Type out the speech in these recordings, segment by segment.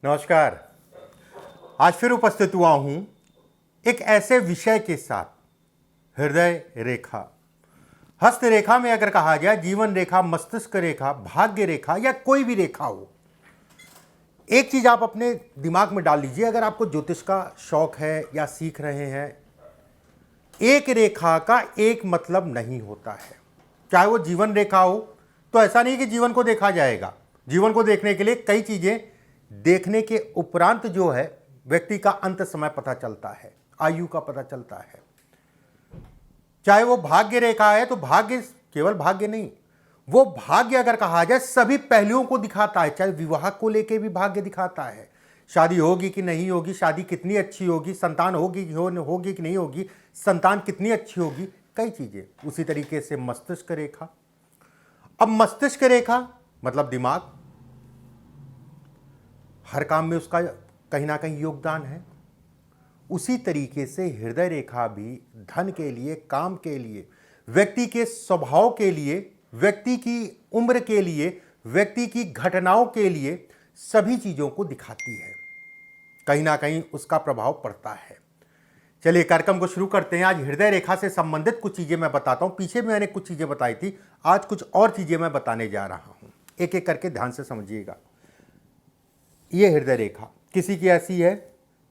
नमस्कार। आज फिर उपस्थित हुआ हूं एक ऐसे विषय के साथ, हृदय रेखा। हस्त रेखा में अगर कहा जाए जीवन रेखा, मस्तिष्क रेखा, भाग्य रेखा या कोई भी रेखा हो, एक चीज आप अपने दिमाग में डाल लीजिए। अगर आपको ज्योतिष का शौक है या सीख रहे हैं, एक रेखा का एक मतलब नहीं होता है। चाहे वो जीवन रेखा हो, तो ऐसा नहीं कि जीवन को देखा जाएगा। जीवन को देखने के लिए कई चीजें देखने के उपरांत जो है व्यक्ति का अंत समय पता चलता है, आयु का पता चलता है। चाहे वो भाग्य रेखा है, तो भाग्य केवल भाग्य नहीं, वो भाग्य अगर कहा जाए सभी पहलुओं को दिखाता है। चाहे विवाह को लेके भी भाग्य दिखाता है, शादी होगी कि नहीं होगी, शादी कितनी अच्छी होगी, संतान होगी कि नहीं होगी, संतान कितनी अच्छी होगी, कई चीजें। उसी तरीके से मस्तिष्क रेखा। अब मस्तिष्क रेखा मतलब दिमाग, हर काम में उसका कहीं ना कहीं योगदान है। उसी तरीके से हृदय रेखा भी धन के लिए, काम के लिए, व्यक्ति के स्वभाव के लिए, व्यक्ति की उम्र के लिए, व्यक्ति की घटनाओं के लिए सभी चीजों को दिखाती है। कहीं ना कहीं उसका प्रभाव पड़ता है। चलिए कार्यक्रम को शुरू करते हैं। आज हृदय रेखा से संबंधित कुछ चीजें मैं बताता हूं। पीछे भी मैंने कुछ चीजें बताई थी, आज कुछ और चीजें मैं बताने जा रहा हूं। एक एक करके ध्यान से समझिएगा। ये हृदय रेखा किसी की ऐसी है,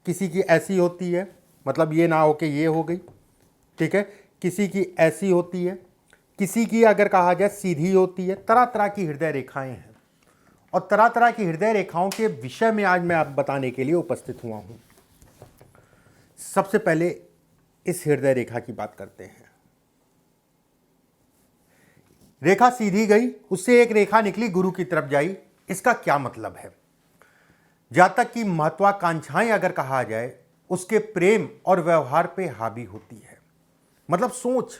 किसी की ऐसी होती है, मतलब ये ना हो कि ये हो गई, ठीक है। किसी की ऐसी होती है, किसी की अगर कहा जाए सीधी होती है। तरह तरह की हृदय रेखाएं हैं और तरह तरह की हृदय रेखाओं के विषय में आज मैं आप बताने के लिए उपस्थित हुआ हूं। सबसे पहले इस हृदय रेखा की बात करते हैं। रेखा सीधी गई, उससे एक रेखा निकली, गुरु की तरफ जाई। इसका क्या मतलब है? जातक की महत्वाकांक्षाएं अगर कहा जाए उसके प्रेम और व्यवहार पे हावी होती है। मतलब सोच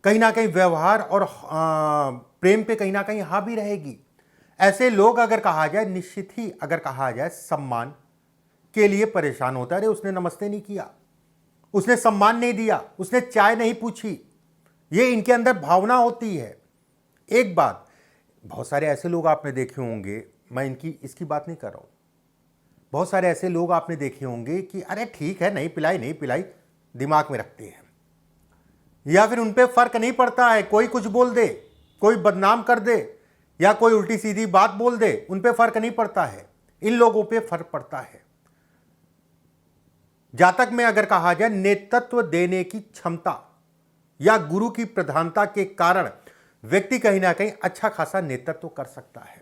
कहीं ना कहीं व्यवहार और प्रेम पे कहीं ना कहीं हावी रहेगी। ऐसे लोग अगर कहा जाए निश्चित ही अगर कहा जाए सम्मान के लिए परेशान होता है। अरे उसने नमस्ते नहीं किया, उसने सम्मान नहीं दिया, उसने चाय नहीं पूछी, ये इनके अंदर भावना होती है। एक बात, बहुत सारे ऐसे लोग आपने देखे होंगे, मैं इसकी बात नहीं कर रहा हूं। बहुत सारे ऐसे लोग आपने देखे होंगे कि अरे ठीक है, नहीं पिलाई दिमाग में रखते हैं, या फिर उन पे फर्क नहीं पड़ता है। कोई कुछ बोल दे, कोई बदनाम कर दे या कोई उल्टी सीधी बात बोल दे, उन पे फर्क नहीं पड़ता है। इन लोगों पे फर्क पड़ता है। जातक में अगर कहा जाए नेतृत्व देने की क्षमता या गुरु की प्रधानता के कारण व्यक्ति कहीं ना कहीं अच्छा खासा नेतृत्व कर सकता है।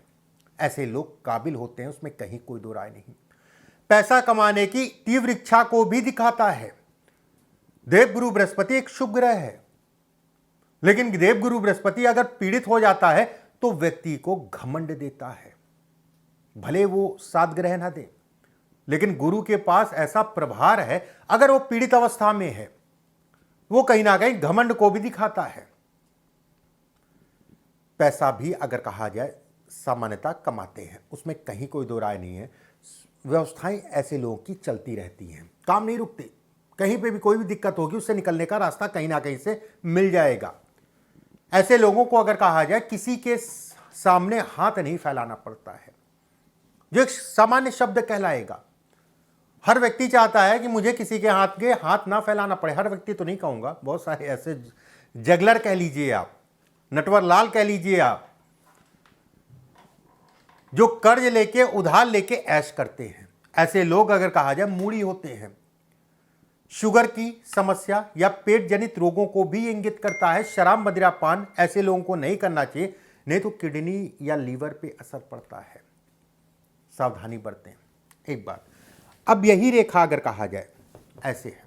ऐसे लोग काबिल होते हैं, उसमें कहीं कोई दो राय नहीं। पैसा कमाने की तीव्र इच्छा को भी दिखाता है। देवगुरु बृहस्पति एक शुभ ग्रह है, लेकिन देवगुरु बृहस्पति अगर पीड़ित हो जाता है तो व्यक्ति को घमंड देता है। भले वो 7 ग्रह ना दे, लेकिन गुरु के पास ऐसा प्रभार है, अगर वो पीड़ित अवस्था में है, वो कहीं ना कहीं घमंड को भी दिखाता है। पैसा भी अगर कहा जाए सामान्यता कमाते हैं, उसमें कहीं कोई दो राय नहीं है। व्यवस्थाएं ऐसे लोगों की चलती रहती हैं, काम नहीं रुकते। कहीं पे भी कोई भी दिक्कत होगी, उससे निकलने का रास्ता कहीं ना कहीं से मिल जाएगा। ऐसे लोगों को अगर कहा जाए किसी के सामने हाथ नहीं फैलाना पड़ता है, जो एक सामान्य शब्द कहलाएगा। हर व्यक्ति चाहता है कि मुझे किसी के हाथ ना फैलाना पड़े। हर व्यक्ति तो नहीं कहूंगा, बहुत सारे ऐसे जगलर कह लीजिए आप, नटवर लाल कह लीजिए आप, जो कर्ज लेके उधार लेके ऐश करते हैं। ऐसे लोग अगर कहा जाए मूड़ी होते हैं। शुगर की समस्या या पेट जनित रोगों को भी इंगित करता है। शराब मदिरा पान ऐसे लोगों को नहीं करना चाहिए, नहीं तो किडनी या लीवर पे असर पड़ता है। सावधानी बरतें। एक बात, अब यही रेखा अगर कहा जाए ऐसे है,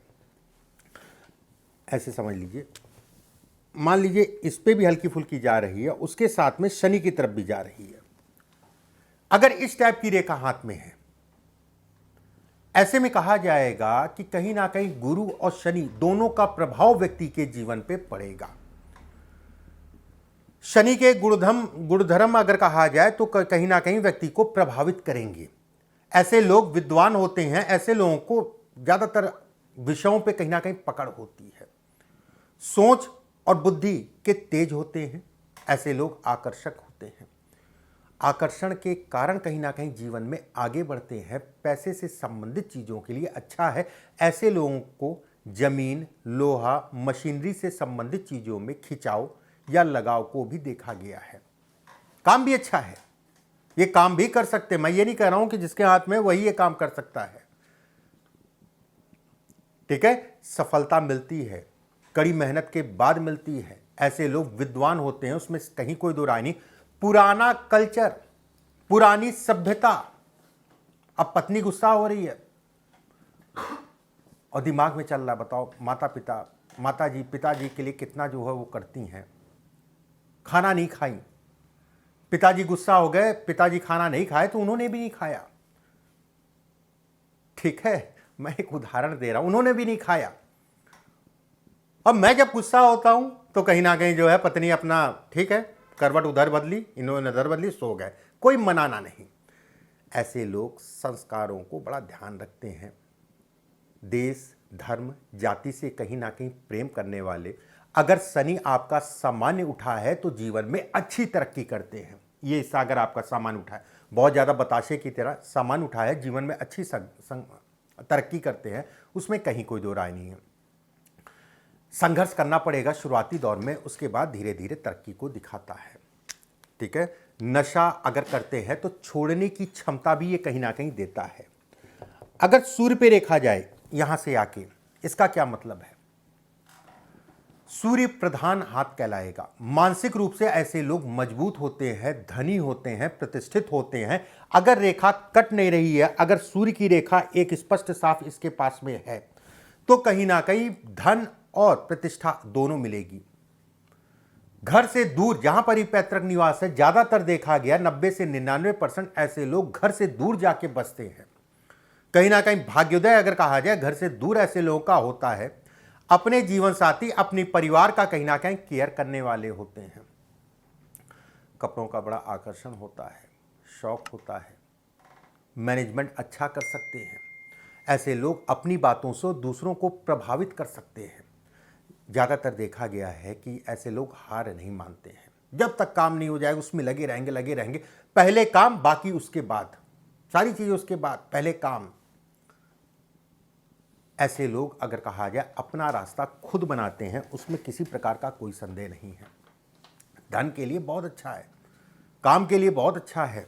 ऐसे समझ लीजिए, मान लीजिए इस पे भी हल्की फुल्की जा रही है, उसके साथ में शनि की तरफ भी जा रही है। अगर इस टाइप की रेखा हाथ में है, ऐसे में कहा जाएगा कि कहीं ना कहीं गुरु और शनि दोनों का प्रभाव व्यक्ति के जीवन पे पड़ेगा। शनि के गुणधर्म अगर कहा जाए तो कहीं ना कहीं व्यक्ति को प्रभावित करेंगे। ऐसे लोग विद्वान होते हैं, ऐसे लोगों को ज्यादातर विषयों पे कहीं ना कहीं पकड़ होती है। सोच और बुद्धि के तेज होते हैं, ऐसे लोग आकर्षक होते हैं। आकर्षण के कारण कहीं ना कहीं जीवन में आगे बढ़ते हैं, पैसे से संबंधित चीज़ों के लिए अच्छा है। ऐसे लोगों को जमीन, लोहा, मशीनरी से संबंधित चीज़ों में खिंचाव या लगाव को भी देखा गया है। काम भी अच्छा है, ये काम भी कर सकते हैं। मैं ये नहीं कह रहा हूं कि जिसके हाथ में वही ये काम कर सकता है, ठीक है। सफलता मिलती है, कड़ी मेहनत के बाद मिलती है। ऐसे लोग विद्वान होते हैं, उसमें कहीं कोई दो राय नहीं। पुराना कल्चर, पुरानी सभ्यता। अब पत्नी गुस्सा हो रही है और दिमाग में चल रहा है, बताओ माता जी पिताजी के लिए कितना जो है वो करती हैं। खाना नहीं खाई, पिताजी गुस्सा हो गए, पिताजी खाना नहीं खाए तो उन्होंने भी नहीं खाया, ठीक है। मैं एक उदाहरण दे रहा हूं, उन्होंने भी नहीं खाया। अब मैं जब गुस्सा होता हूं तो कहीं ना कहीं जो है पत्नी अपना, ठीक है, करवट उधर बदली, इन्होंने उधर बदली, सो गए, कोई मनाना नहीं। ऐसे लोग संस्कारों को बड़ा ध्यान रखते हैं। देश, धर्म, जाति से कहीं ना कहीं प्रेम करने वाले। अगर शनि आपका सामान्य उठा है तो जीवन में अच्छी तरक्की करते हैं। ये हिस्सा अगर आपका सामान्य उठा है, बहुत ज़्यादा बताशे की तरह सामान्य उठा है, जीवन में अच्छी तरक्की करते हैं, उसमें कहीं कोई दो राय नहीं है। संघर्ष करना पड़ेगा शुरुआती दौर में, उसके बाद धीरे धीरे तरक्की को दिखाता है, ठीक है। नशा अगर करते हैं तो छोड़ने की क्षमता भी ये कहीं ना कहीं देता है। अगर सूर्य पे रेखा जाए यहां से आके, इसका क्या मतलब है? सूर्य प्रधान हाथ कहलाएगा। मानसिक रूप से ऐसे लोग मजबूत होते हैं, धनी होते हैं, प्रतिष्ठित होते हैं। अगर रेखा कट नहीं रही है, अगर सूर्य की रेखा एक स्पष्ट साफ इसके पास में है तो कहीं ना कहीं धन और प्रतिष्ठा दोनों मिलेगी। घर से दूर, जहां पर ही पैतृक निवास है, ज्यादातर देखा गया 90 से 99% ऐसे लोग घर से दूर जाके बसते हैं। कहीं ना कहीं भाग्योदय अगर कहा जाए, घर से दूर ऐसे लोगों का होता है। अपने जीवन साथी, अपने परिवार का कहीं ना कहीं केयर करने वाले होते हैं। कपड़ों का बड़ा आकर्षण होता है, शौक होता है, मैनेजमेंट अच्छा कर सकते हैं। ऐसे लोग अपनी बातों से दूसरों को प्रभावित कर सकते हैं। ज़्यादातर देखा गया है कि ऐसे लोग हार नहीं मानते हैं। जब तक काम नहीं हो जाएगा उसमें लगे रहेंगे। पहले काम, बाकी उसके बाद, सारी चीज़ें उसके बाद, पहले काम। ऐसे लोग अगर कहा जाए अपना रास्ता खुद बनाते हैं, उसमें किसी प्रकार का कोई संदेह नहीं है। धन के लिए बहुत अच्छा है, काम के लिए बहुत अच्छा है।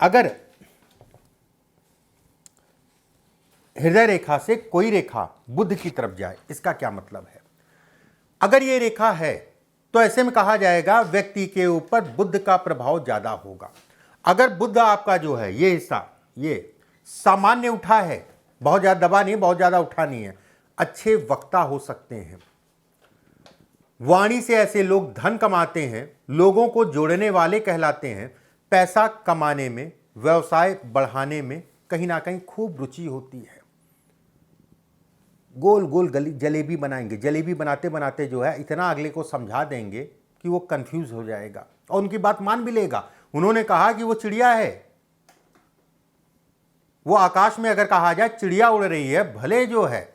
अगर हृदय रेखा से कोई रेखा बुध की तरफ जाए, इसका क्या मतलब है? अगर ये रेखा है तो ऐसे में कहा जाएगा व्यक्ति के ऊपर बुध का प्रभाव ज्यादा होगा। अगर बुध आपका जो है ये हिस्सा, ये सामान्य उठा है, बहुत ज्यादा दबा नहीं, बहुत ज्यादा उठा नहीं है, अच्छे वक्ता हो सकते हैं। वाणी से ऐसे लोग धन कमाते हैं, लोगों को जोड़ने वाले कहलाते हैं। पैसा कमाने में, व्यवसाय बढ़ाने में कहीं ना कहीं खूब रुचि होती है। गोल गोल जलेबी बनाएंगे, जलेबी बनाते बनाते जो है इतना अगले को समझा देंगे कि वो कंफ्यूज हो जाएगा और उनकी बात मान भी लेगा। उन्होंने कहा कि वो चिड़िया है, वो आकाश में अगर कहा जाए चिड़िया उड़ रही है, भले जो है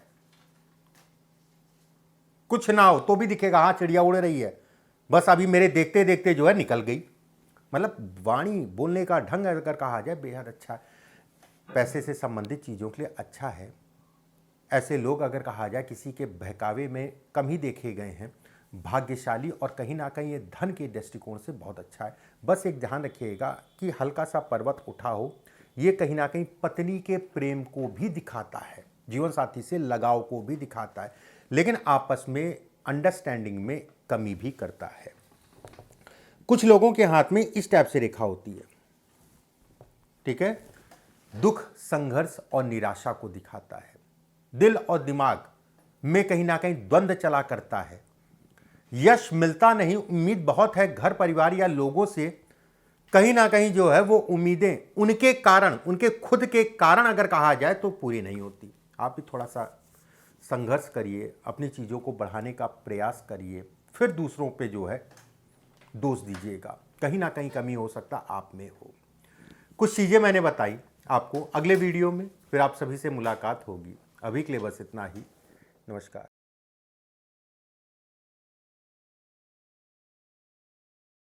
कुछ ना हो तो भी दिखेगा, हाँ चिड़िया उड़ रही है, बस अभी मेरे देखते देखते जो है निकल गई। मतलब वाणी, बोलने का ढंग अगर कहा जाए बेहद अच्छा है। पैसे से संबंधित चीज़ों के लिए अच्छा है। ऐसे लोग अगर कहा जाए किसी के बहकावे में कम ही देखे गए हैं। भाग्यशाली और कहीं ना कहीं ये धन के दृष्टिकोण से बहुत अच्छा है। बस एक ध्यान रखिएगा कि हल्का सा पर्वत उठा हो, ये कहीं ना कहीं पत्नी के प्रेम को भी दिखाता है, जीवन साथी से लगाव को भी दिखाता है, लेकिन आपस में अंडरस्टैंडिंग में कमी भी करता है। कुछ लोगों के हाथ में इस टाइप से रेखा होती है, ठीक है, दुख, संघर्ष और निराशा को दिखाता है। दिल और दिमाग में कहीं ना कहीं द्वंद्व चला करता है। यश मिलता नहीं, उम्मीद बहुत है घर परिवार या लोगों से, कहीं ना कहीं जो है वो उम्मीदें उनके कारण, उनके खुद के कारण अगर कहा जाए तो पूरी नहीं होती। आप भी थोड़ा सा संघर्ष करिए, अपनी चीज़ों को बढ़ाने का प्रयास करिए, फिर दूसरों पे जो है दोष दीजिएगा। कहीं ना कहीं कमी हो सकता आप में हो। कुछ चीज़ें मैंने बताई आपको, अगले वीडियो में फिर आप सभी से मुलाकात होगी। अभी के लिए बस इतना ही। नमस्कार।